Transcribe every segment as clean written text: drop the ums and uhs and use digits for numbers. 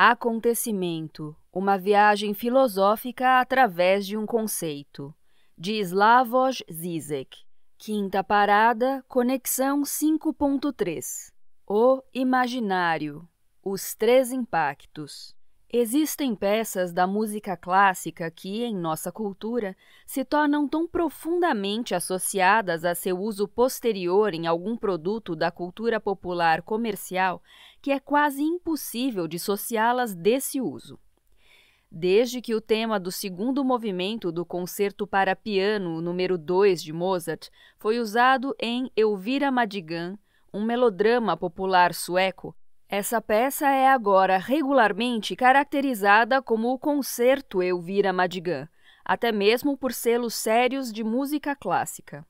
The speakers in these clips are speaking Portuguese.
Acontecimento, uma viagem filosófica através de um conceito, de Slavoj Žižek. Quinta parada, conexão 5.3. O imaginário, os três impactos. Existem peças da música clássica que, em nossa cultura, se tornam tão profundamente associadas a seu uso posterior em algum produto da cultura popular comercial que é quase impossível dissociá-las desse uso. Desde que o tema do segundo movimento do Concerto para Piano número 2 de Mozart foi usado em Elvira Madigan, um melodrama popular sueco, essa peça é agora regularmente caracterizada como o Concerto Elvira Madigan, até mesmo por selos sérios de música clássica.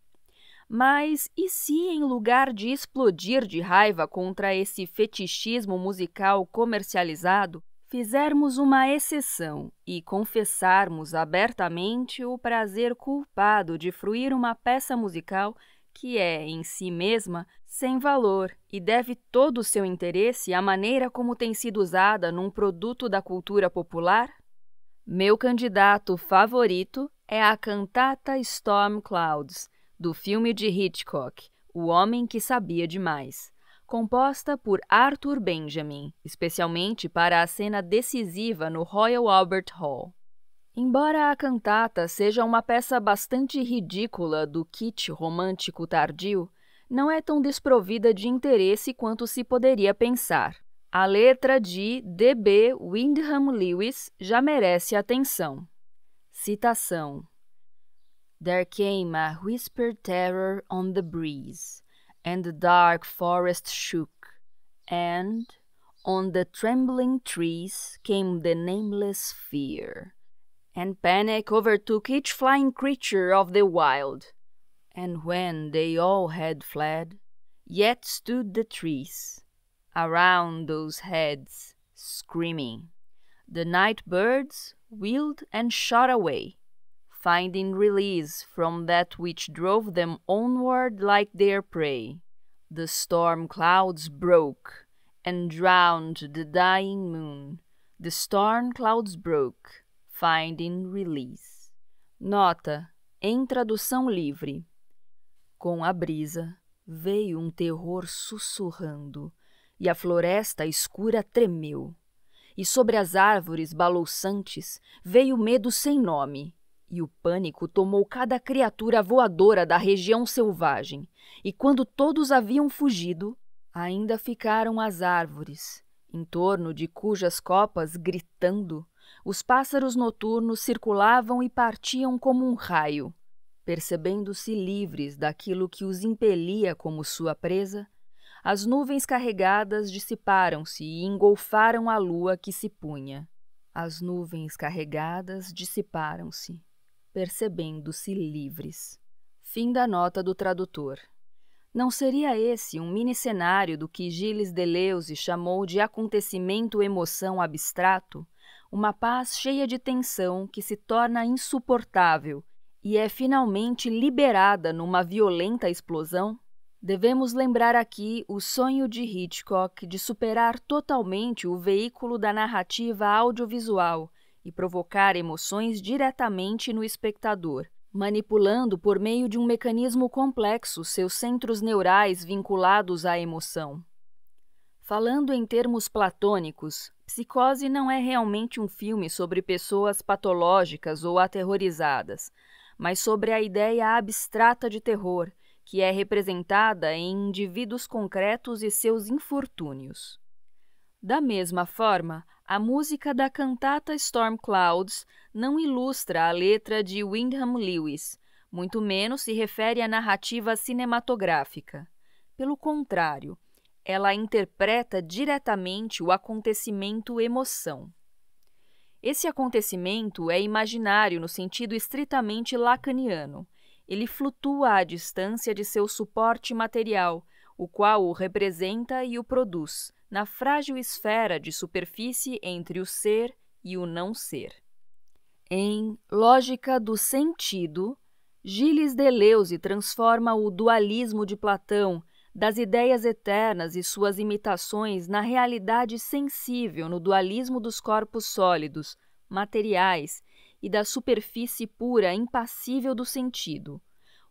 Mas e se, em lugar de explodir de raiva contra esse fetichismo musical comercializado, fizermos uma exceção e confessarmos abertamente o prazer culpado de fruir uma peça musical que é, em si mesma, sem valor e deve todo o seu interesse à maneira como tem sido usada num produto da cultura popular? Meu candidato favorito é a cantata Storm Clouds, do filme de Hitchcock, O Homem que Sabia Demais, composta por Arthur Benjamin, especialmente para a cena decisiva no Royal Albert Hall. Embora a cantata seja uma peça bastante ridícula do kitsch romântico tardio, não é tão desprovida de interesse quanto se poderia pensar. A letra de D.B. Wyndham Lewis já merece atenção. Citação: There came a whispered terror on the breeze, and the dark forest shook, and on the trembling trees came the nameless fear. And panic overtook each flying creature of the wild. And when they all had fled, yet stood the trees around those heads, screaming. The night birds wheeled and shot away, finding release from that which drove them onward like their prey. The storm clouds broke and drowned the dying moon. The storm clouds broke, finding release. Nota, em tradução livre. Com a brisa, veio um terror sussurrando, e a floresta escura tremeu. E sobre as árvores balouçantes veio medo sem nome, e o pânico tomou cada criatura voadora da região selvagem, e quando todos haviam fugido, ainda ficaram as árvores, em torno de cujas copas, gritando, os pássaros noturnos circulavam e partiam como um raio. Percebendo-se livres daquilo que os impelia como sua presa, as nuvens carregadas dissiparam-se e engolfaram a lua que se punha. As nuvens carregadas dissiparam-se, percebendo-se livres. Fim da nota do tradutor. Não seria esse um mini-cenário do que Gilles Deleuze chamou de acontecimento-emoção abstrato? Uma paz cheia de tensão que se torna insuportável e é finalmente liberada numa violenta explosão? Devemos lembrar aqui o sonho de Hitchcock de superar totalmente o veículo da narrativa audiovisual e provocar emoções diretamente no espectador, manipulando por meio de um mecanismo complexo seus centros neurais vinculados à emoção. Falando em termos platônicos, Psicose não é realmente um filme sobre pessoas patológicas ou aterrorizadas, mas sobre a ideia abstrata de terror, que é representada em indivíduos concretos e seus infortúnios. Da mesma forma, a música da cantata Storm Clouds não ilustra a letra de Wyndham Lewis, muito menos se refere à narrativa cinematográfica. Pelo contrário, ela interpreta diretamente o acontecimento-emoção. Esse acontecimento é imaginário no sentido estritamente lacaniano. Ele flutua à distância de seu suporte material, o qual o representa e o produz, na frágil esfera de superfície entre o ser e o não ser. Em Lógica do Sentido, Gilles Deleuze transforma o dualismo de Platão das ideias eternas e suas imitações na realidade sensível no dualismo dos corpos sólidos, materiais, e da superfície pura impassível do sentido,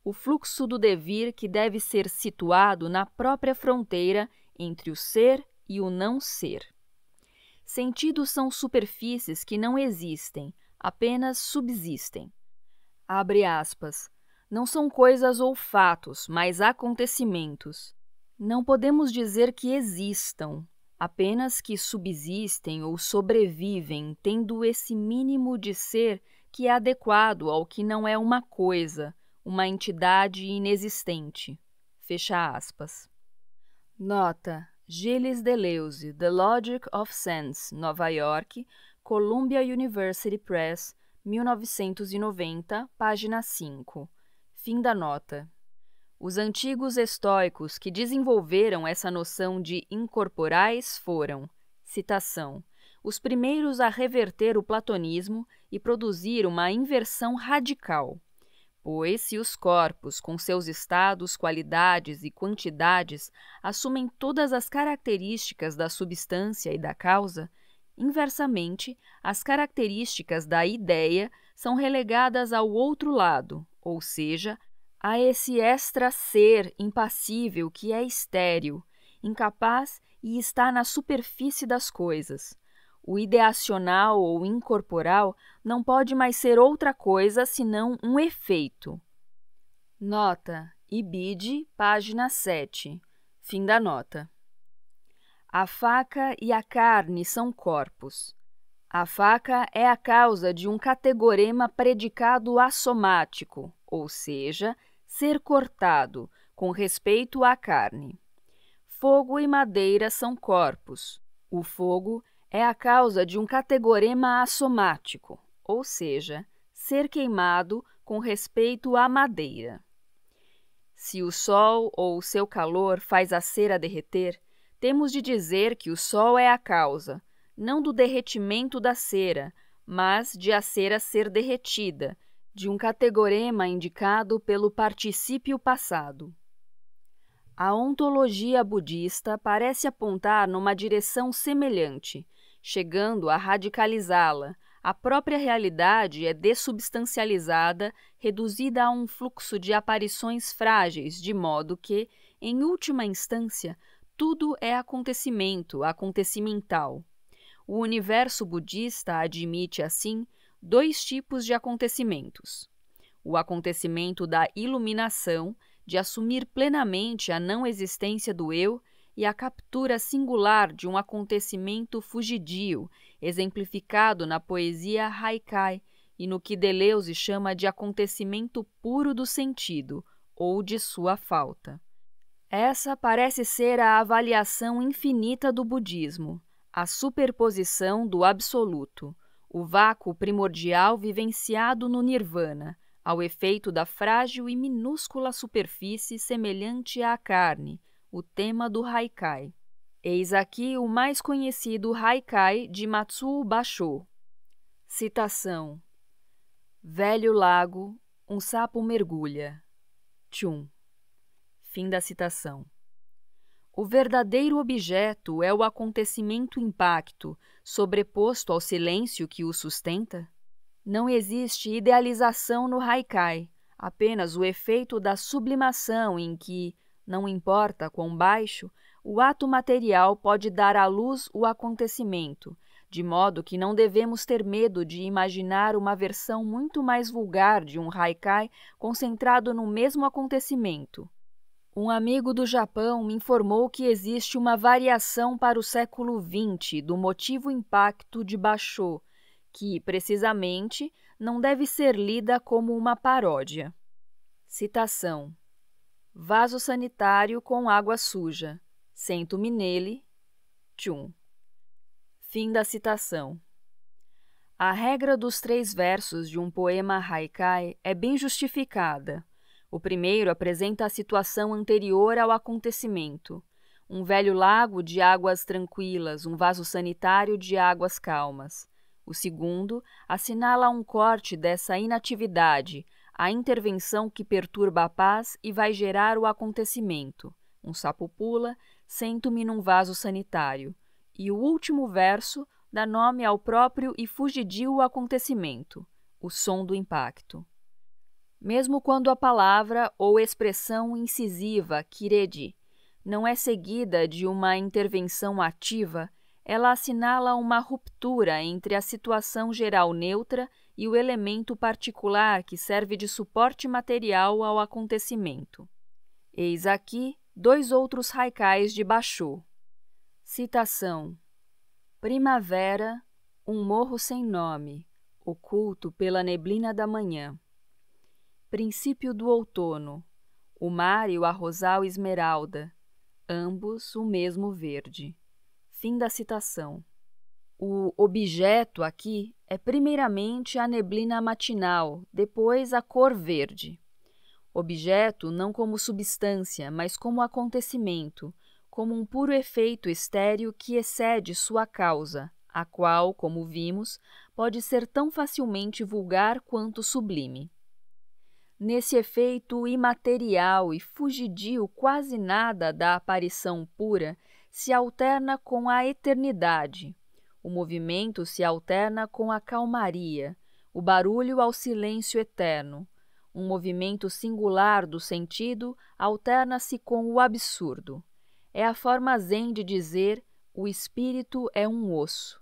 o fluxo do devir que deve ser situado na própria fronteira entre o ser e o não ser. Sentidos são superfícies que não existem, apenas subsistem. Abre aspas. Não são coisas ou fatos, mas acontecimentos. Não podemos dizer que existam, apenas que subsistem ou sobrevivem, tendo esse mínimo de ser que é adequado ao que não é uma coisa, uma entidade inexistente. Fecha aspas. Nota: Gilles Deleuze, The Logic of Sense, Nova York, Columbia University Press, 1990, página 5. Fim da nota. Os antigos estoicos que desenvolveram essa noção de incorporais foram, citação, os primeiros a reverter o platonismo e produzir uma inversão radical. Pois, se os corpos, com seus estados, qualidades e quantidades, assumem todas as características da substância e da causa, inversamente, as características da ideia são relegadas ao outro lado, ou seja, a esse extra-ser impassível que é estéril, incapaz e está na superfície das coisas. O ideacional ou incorporal não pode mais ser outra coisa senão um efeito. Nota: Ibid, página 7. Fim da nota. A faca e a carne são corpos. A faca é a causa de um categorema predicado assomático, ou seja, ser cortado, com respeito à carne. Fogo e madeira são corpos. O fogo é a causa de um categorema assomático, ou seja, ser queimado com respeito à madeira. Se o sol ou seu calor faz a cera derreter, temos de dizer que o sol é a causa, não do derretimento da cera, mas de a cera ser derretida, de um categorema indicado pelo particípio passado. A ontologia budista parece apontar numa direção semelhante, chegando a radicalizá-la. A própria realidade é dessubstancializada, reduzida a um fluxo de aparições frágeis, de modo que, em última instância, tudo é acontecimento, acontecimental. O universo budista admite, assim, dois tipos de acontecimentos. O acontecimento da iluminação, de assumir plenamente a não existência do eu, e a captura singular de um acontecimento fugidio, exemplificado na poesia haikai e no que Deleuze chama de acontecimento puro do sentido, ou de sua falta. Essa parece ser a avaliação infinita do budismo, a superposição do absoluto, o vácuo primordial vivenciado no nirvana, ao efeito da frágil e minúscula superfície semelhante à carne, o tema do haikai. Eis aqui o mais conhecido haikai de Matsuo Bashō. Citação: Velho lago, um sapo mergulha. Chun. Fim da citação. O verdadeiro objeto é o acontecimento impacto, sobreposto ao silêncio que o sustenta? Não existe idealização no haikai, apenas o efeito da sublimação em que, não importa quão baixo, o ato material pode dar à luz o acontecimento, de modo que não devemos ter medo de imaginar uma versão muito mais vulgar de um haikai concentrado no mesmo acontecimento. Um amigo do Japão me informou que existe uma variação para o século XX do motivo impacto de Bashō, que, precisamente, não deve ser lida como uma paródia. Citação: Vaso sanitário com água suja. Sento-me nele. Chun. Fim da citação. A regra dos 3 versos de um poema haikai é bem justificada. O primeiro apresenta a situação anterior ao acontecimento. Um velho lago de águas tranquilas, um vaso sanitário de águas calmas. O segundo assinala um corte dessa inatividade, a intervenção que perturba a paz e vai gerar o acontecimento. um sapo pula, sento-me num vaso sanitário, e o último verso dá nome ao próprio e fugidio acontecimento, o som do impacto. Mesmo quando a palavra ou expressão incisiva kiredi não é seguida de uma intervenção ativa, ela assinala uma ruptura entre a situação geral neutra e o elemento particular que serve de suporte material ao acontecimento. Eis aqui 2 outros haikais de Basho. Citação: Primavera, um morro sem nome, oculto pela neblina da manhã. Princípio do outono, o mar e o arrozal esmeralda, ambos o mesmo verde. Fim da citação. O objeto aqui é primeiramente a neblina matinal, depois a cor verde. Objeto não como substância, mas como acontecimento, como um puro efeito estéril que excede sua causa, a qual, como vimos, pode ser tão facilmente vulgar quanto sublime. Nesse efeito imaterial e fugidio quase nada da aparição pura se alterna com a eternidade, o movimento se alterna com a calmaria, o barulho ao silêncio eterno, um movimento singular do sentido alterna-se com o absurdo. É a forma zen de dizer o espírito é um osso.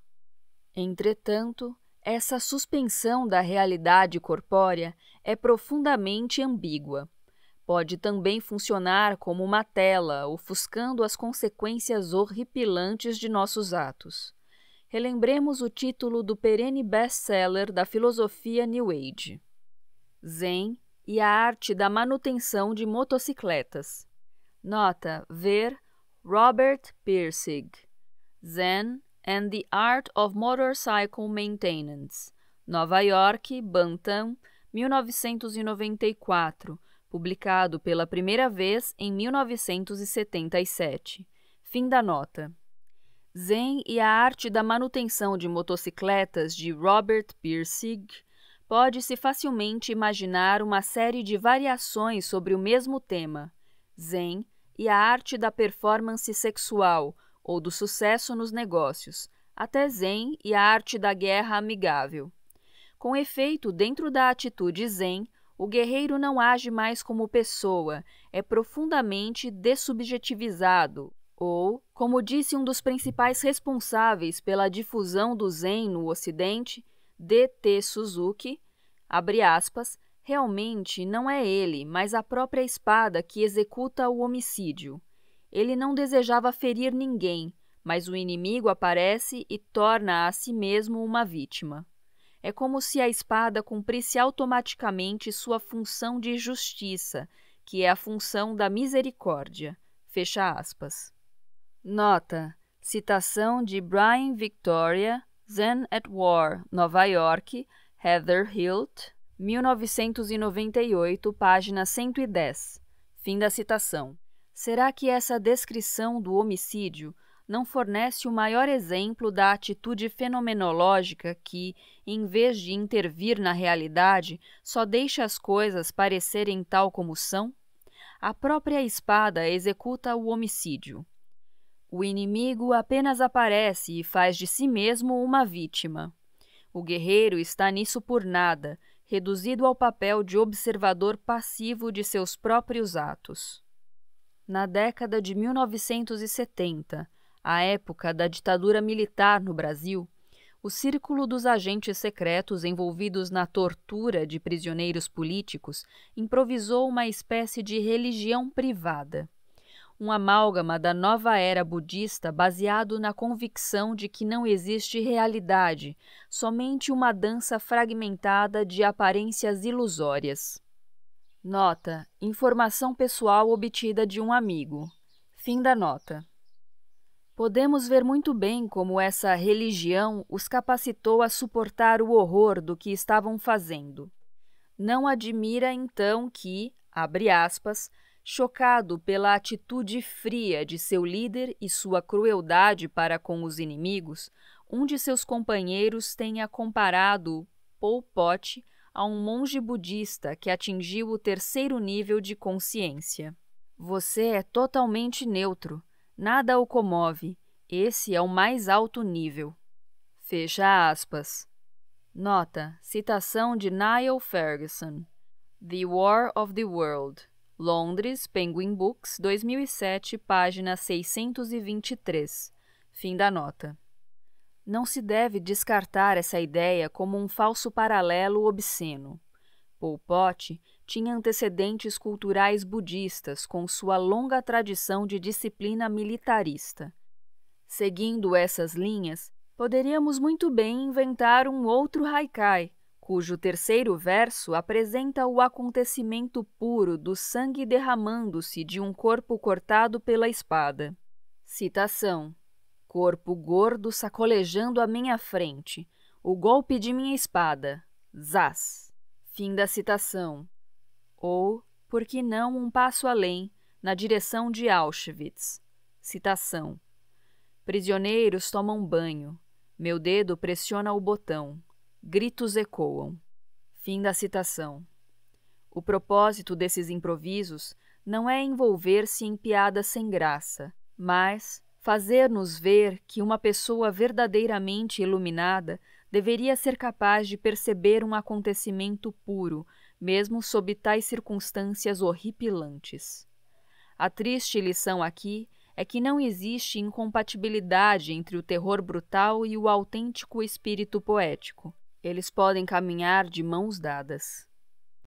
Entretanto, essa suspensão da realidade corpórea é profundamente ambígua. Pode também funcionar como uma tela, ofuscando as consequências horripilantes de nossos atos. Relembremos o título do perene best-seller da filosofia New Age: Zen e a arte da manutenção de motocicletas. Nota: ver Robert Pirsig, Zen and the Art of Motorcycle Maintenance, Nova York, Bantam, 1994, publicado pela primeira vez em 1977. Fim da nota. Zen e a arte da manutenção de motocicletas de Robert Pirsig. Pode-se facilmente imaginar uma série de variações sobre o mesmo tema, Zen e a arte da performance sexual ou do sucesso nos negócios, até Zen e a arte da guerra amigável. Com efeito, dentro da atitude Zen, o guerreiro não age mais como pessoa, é profundamente dessubjetivizado, ou, como disse um dos principais responsáveis pela difusão do Zen no Ocidente, D.T. Suzuki, abre aspas, realmente não é ele, mas a própria espada que executa o homicídio. Ele não desejava ferir ninguém, mas o inimigo aparece e torna a si mesmo uma vítima. É como se a espada cumprisse automaticamente sua função de justiça, que é a função da misericórdia. Fecha aspas. Nota: citação de Brian Victoria, Zen at War, Nova York, Heather Hilt, 1998, página 110. Fim da citação. Será que essa descrição do homicídio não fornece o maior exemplo da atitude fenomenológica que, em vez de intervir na realidade, só deixa as coisas parecerem tal como são? A própria espada executa o homicídio. O inimigo apenas aparece e faz de si mesmo uma vítima. O guerreiro está nisso por nada, reduzido ao papel de observador passivo de seus próprios atos. Na década de 1970, a época da ditadura militar no Brasil, o círculo dos agentes secretos envolvidos na tortura de prisioneiros políticos improvisou uma espécie de religião privada. Um amálgama da nova era budista baseado na convicção de que não existe realidade, somente uma dança fragmentada de aparências ilusórias. Nota: informação pessoal obtida de um amigo. Fim da nota. Podemos ver muito bem como essa religião os capacitou a suportar o horror do que estavam fazendo. Não admira, então, que, abre aspas, chocado pela atitude fria de seu líder e sua crueldade para com os inimigos, um de seus companheiros tenha comparado Pol Pot a um monge budista que atingiu o 3º nível de consciência. Você é totalmente neutro. Nada o comove. Esse é o mais alto nível. Fecha aspas. Nota: citação de Niall Ferguson. The War of the World. Londres, Penguin Books, 2007, página 623. Fim da nota. Não se deve descartar essa ideia como um falso paralelo obsceno. Pol Pot tinha antecedentes culturais budistas com sua longa tradição de disciplina militarista. Seguindo essas linhas, poderíamos muito bem inventar um outro haikai, cujo terceiro verso apresenta o acontecimento puro do sangue derramando-se de um corpo cortado pela espada. Citação: corpo gordo sacolejando à minha frente, o golpe de minha espada. Zás. Fim da citação. Ou, por que não um passo além, na direção de Auschwitz. Citação: prisioneiros tomam banho. Meu dedo pressiona o botão. Gritos ecoam. Fim da citação. O propósito desses improvisos não é envolver-se em piadas sem graça, mas fazer-nos ver que uma pessoa verdadeiramente iluminada deveria ser capaz de perceber um acontecimento puro, mesmo sob tais circunstâncias horripilantes. A triste lição aqui é que não existe incompatibilidade entre o terror brutal e o autêntico espírito poético. Eles podem caminhar de mãos dadas.